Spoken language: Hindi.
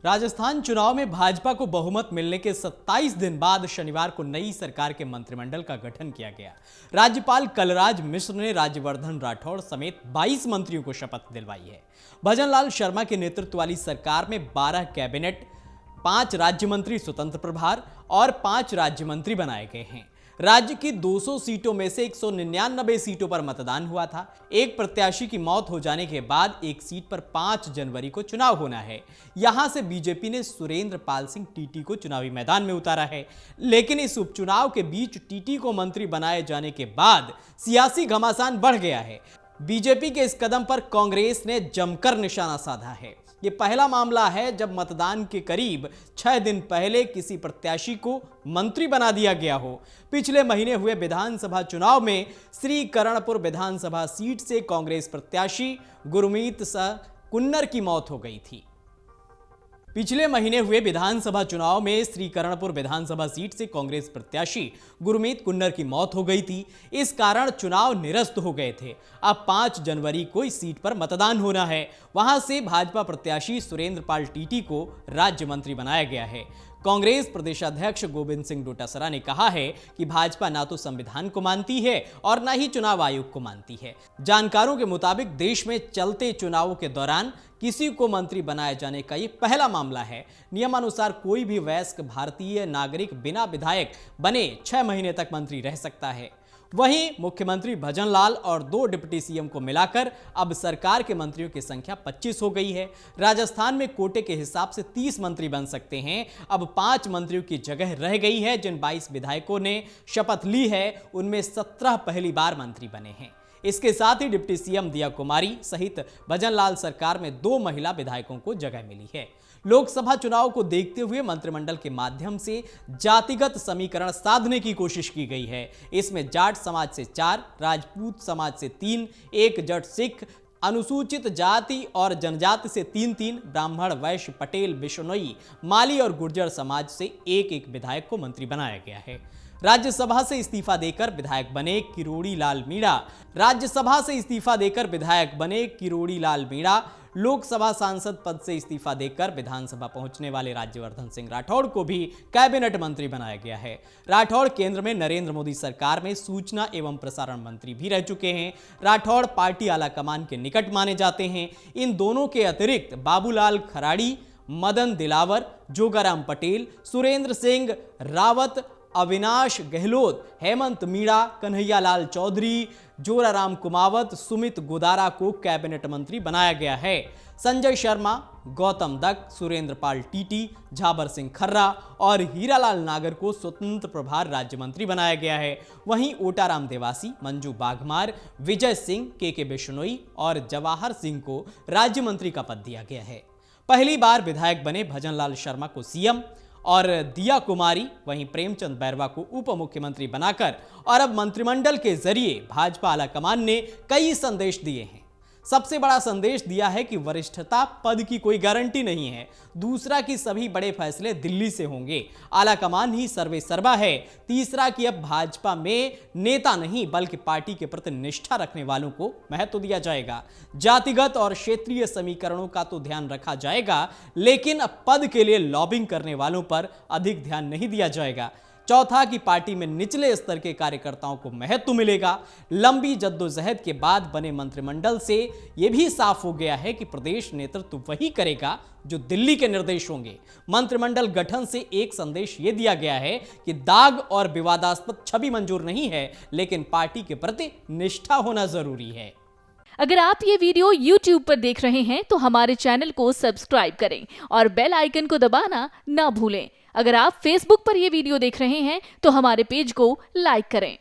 राजस्थान चुनाव में भाजपा को बहुमत मिलने के 27 दिन बाद शनिवार को नई सरकार के मंत्रिमंडल का गठन किया गया। राज्यपाल कलराज मिश्र ने राज्यवर्धन राठौड़ समेत 22 मंत्रियों को शपथ दिलवाई है। भजनलाल शर्मा के नेतृत्व वाली सरकार में 12 कैबिनेट, 5 राज्य मंत्री स्वतंत्र प्रभार और 5 राज्य मंत्री बनाए गए हैं। राज्य की 200 सीटों में से 199 सीटों पर मतदान हुआ था। एक प्रत्याशी की मौत हो जाने के बाद एक सीट पर 5 जनवरी को चुनाव होना है। यहां से बीजेपी ने सुरेंद्र पाल सिंह टीटी को चुनावी मैदान में उतारा है, लेकिन इस उपचुनाव के बीच टीटी को मंत्री बनाए जाने के बाद सियासी घमासान बढ़ गया है। बीजेपी के इस कदम पर कांग्रेस ने जमकर निशाना साधा है। ये पहला मामला है जब मतदान के करीब 6 दिन पहले किसी प्रत्याशी को मंत्री बना दिया गया हो। पिछले महीने हुए विधानसभा चुनाव में श्रीकरणपुर विधानसभा सीट से कांग्रेस प्रत्याशी गुरमीत सिंह कुन्नर की मौत हो गई थी। पिछले महीने हुए विधानसभा चुनाव में श्रीकरणपुर विधानसभा सीट से कांग्रेस प्रत्याशी गुरमीत कुन्नर की मौत हो गई थी। इस कारण चुनाव निरस्त हो गए थे। अब 5 जनवरी को इस सीट पर मतदान होना है। वहां से भाजपा प्रत्याशी सुरेंद्र पाल टीटी को राज्य मंत्री बनाया गया है। कांग्रेस प्रदेशाध्यक्ष गोविंद सिंह डोटासरा ने कहा है कि भाजपा ना तो संविधान को मानती है और ना ही चुनाव आयोग को मानती है। जानकारों के मुताबिक देश में चलते चुनावों के दौरान किसी को मंत्री बनाए जाने का ये पहला मामला है। नियमानुसार कोई भी वयस्क भारतीय नागरिक बिना विधायक बने 6 महीने तक मंत्री रह सकता है। वहीं मुख्यमंत्री भजनलाल और 2 डिप्टी सीएम को मिलाकर अब सरकार के मंत्रियों की संख्या 25 हो गई है। राजस्थान में कोटे के हिसाब से 30 मंत्री बन सकते हैं। अब 5 मंत्रियों की जगह रह गई है। जिन 22 विधायकों ने शपथ ली है उनमें 17 पहली बार मंत्री बने हैं। इसके साथ ही डिप्टी सीएम दिया कुमारी सहित भजनलाल सरकार में 2 महिला विधायकों को जगह मिली है। लोकसभा चुनाव को देखते हुए मंत्रिमंडल के माध्यम से जातिगत समीकरण साधने की कोशिश की गई है। इसमें जाट समाज से 4, राजपूत समाज से 3, एक जट सिख, अनुसूचित जाति और जनजाति से 3-3, ब्राह्मण, वैश्य, पटेल, बिश्नोई, माली और गुर्जर समाज से 1-1 विधायक को मंत्री बनाया गया है। राज्यसभा से इस्तीफा देकर विधायक बने किरोड़ी लाल मीणा, लोकसभा सांसद पद से इस्तीफा देकर विधानसभा पहुंचने वाले राज्यवर्धन सिंह राठौड़ को भी कैबिनेट मंत्री बनाया गया है। राठौड़ केंद्र में नरेंद्र मोदी सरकार में सूचना एवं प्रसारण मंत्री भी रह चुके हैं। राठौड़ पार्टी आलाकमान के निकट माने जाते हैं। इन दोनों के अतिरिक्त बाबूलाल खराड़ी, मदन दिलावर, जोगाराम पटेल, सुरेंद्र सिंह रावत, अविनाश गहलोत, हेमंत मीणा, कन्हैयालाल चौधरी, जोराराम कुमावत, सुमित गोदारा को कैबिनेट मंत्री बनाया गया है। संजय शर्मा, गौतम दत्त, सुरेंद्र पाल टीटी, झाबर सिंह खर्रा और हीरालाल नागर को स्वतंत्र प्रभार राज्य मंत्री बनाया गया है। वहीं ओटाराम देवासी, मंजू बाघमार, विजय सिंह, के बिश्नोई और जवाहर सिंह को राज्य मंत्री का पद दिया गया है। पहली बार विधायक बने भजनलाल शर्मा को सीएम और दिया कुमारी, वहीं प्रेमचंद बैरवा को उप मुख्यमंत्री बनाकर और अब मंत्रिमंडल के जरिए भाजपा आलाकमान ने कई संदेश दिए हैं। सबसे बड़ा संदेश दिया है कि वरिष्ठता पद की कोई गारंटी नहीं है। दूसरा कि सभी बड़े फैसले दिल्ली से होंगे, आलाकमान ही सर्वे सर्वा है। तीसरा कि अब भाजपा में नेता नहीं बल्कि पार्टी के प्रति निष्ठा रखने वालों को महत्व दिया जाएगा। जातिगत और क्षेत्रीय समीकरणों का तो ध्यान रखा जाएगा, लेकिन अब पद के लिए लॉबिंग करने वालों पर अधिक ध्यान नहीं दिया जाएगा। चौथा कि पार्टी में निचले स्तर के कार्यकर्ताओं को महत्व मिलेगा। लंबी जद्दोजहद के बाद बने मंत्रिमंडल से यह भी साफ हो गया है कि प्रदेश नेतृत्व वही करेगा जो दिल्ली के निर्देश होंगे। मंत्रिमंडल गठन से एक संदेश यह दिया गया है कि दाग और विवादास्पद छवि मंजूर नहीं है, लेकिन पार्टी के प्रति निष्ठा होना जरूरी है। अगर आप ये वीडियो YouTube पर देख रहे हैं तो हमारे चैनल को सब्सक्राइब करें और बेल आइकन को दबाना ना भूलें। अगर आप Facebook पर यह वीडियो देख रहे हैं तो हमारे पेज को लाइक करें।